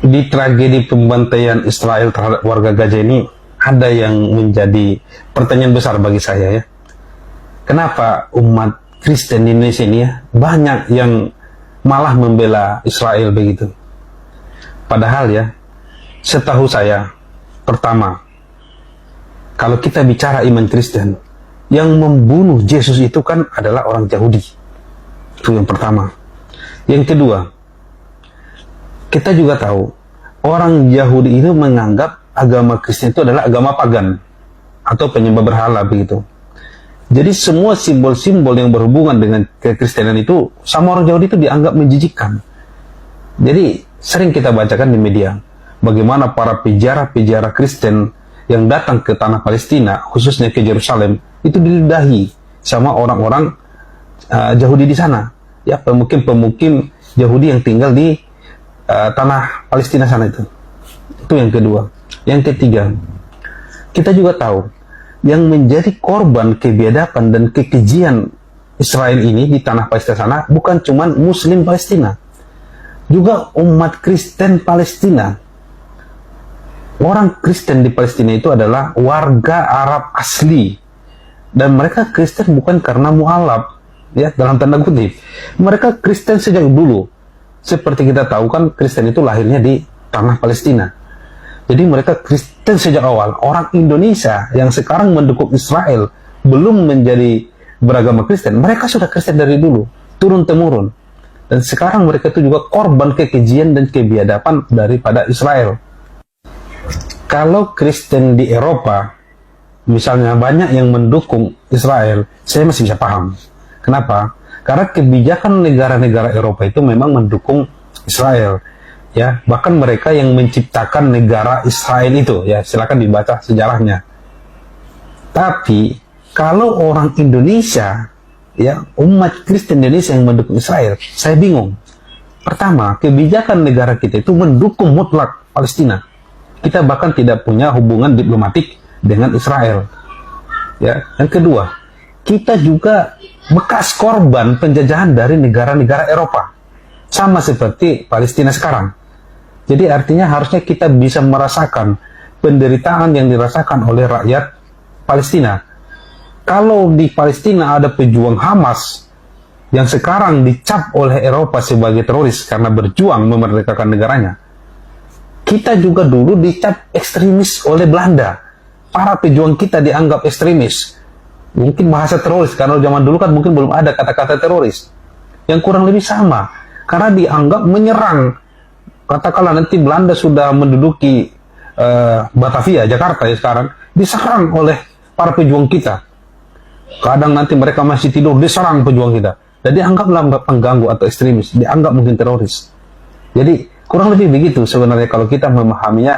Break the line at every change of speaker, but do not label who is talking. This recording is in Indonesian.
di tragedi pembantaian Israel terhadap warga Gaza ini ada yang menjadi pertanyaan besar bagi saya ya. Kenapa umat Kristen di Indonesia ini ya banyak yang malah membela Israel begitu? Padahal ya, setahu saya, pertama, kalau kita bicara iman Kristen, yang membunuh Yesus itu kan adalah orang Yahudi. Itu yang pertama. Yang kedua, kita juga tahu orang Yahudi itu menganggap agama Kristen itu adalah agama pagan atau penyembah berhala begitu. Jadi semua simbol-simbol yang berhubungan dengan kekristenan itu sama orang Yahudi itu dianggap menjijikkan. Jadi sering kita bacakan di media bagaimana para peziarah-peziarah Kristen yang datang ke tanah Palestina, khususnya ke Yerusalem, itu diludahi sama orang-orang Yahudi di sana. Ya, pemukim-pemukim Yahudi yang tinggal di tanah Palestina sana itu. Itu yang kedua. Yang ketiga, kita juga tahu yang menjadi korban kebiadaban dan kekejian Israel ini di tanah Palestina sana bukan cuma Muslim Palestina, juga umat Kristen Palestina. Orang Kristen di Palestina itu adalah warga Arab asli, dan mereka Kristen bukan karena mualaf, ya, dalam tanda kutip. Mereka Kristen sejak dulu. Seperti kita tahu kan Kristen itu lahirnya di tanah Palestina. Jadi mereka Kristen sejak awal. Orang Indonesia yang sekarang mendukung Israel belum menjadi beragama Kristen. Mereka sudah Kristen dari dulu, turun-temurun. Dan sekarang mereka itu juga korban kekejian dan kebiadaban daripada Israel. Kalau Kristen di Eropa, misalnya banyak yang mendukung Israel, saya masih bisa paham. Kenapa? Karena kebijakan negara-negara Eropa itu memang mendukung Israel. Ya, bahkan mereka yang menciptakan negara Israel itu, ya, silakan dibaca sejarahnya. Tapi kalau orang Indonesia, ya, umat Kristen Indonesia yang mendukung Israel, saya bingung. Pertama, kebijakan negara kita itu mendukung mutlak Palestina. Kita bahkan tidak punya hubungan diplomatik dengan Israel. Ya, yang kedua, kita juga bekas korban penjajahan dari negara-negara Eropa, sama seperti Palestina sekarang. Jadi artinya harusnya kita bisa merasakan penderitaan yang dirasakan oleh rakyat Palestina. Kalau di Palestina ada pejuang Hamas yang sekarang dicap oleh Eropa sebagai teroris karena berjuang memerdekakan negaranya, kita juga dulu dicap ekstremis oleh Belanda. Para pejuang kita dianggap ekstremis. Mungkin bahasa teroris, karena zaman dulu kan mungkin belum ada kata-kata teroris. Yang kurang lebih sama, karena dianggap menyerang. Katakanlah nanti Belanda sudah menduduki Batavia, Jakarta ya sekarang, diserang oleh para pejuang kita. Kadang nanti mereka masih tidur, diserang pejuang kita. Dan dianggaplah pengganggu atau ekstremis, dianggap mungkin teroris. Jadi kurang lebih begitu sebenarnya kalau kita memahaminya.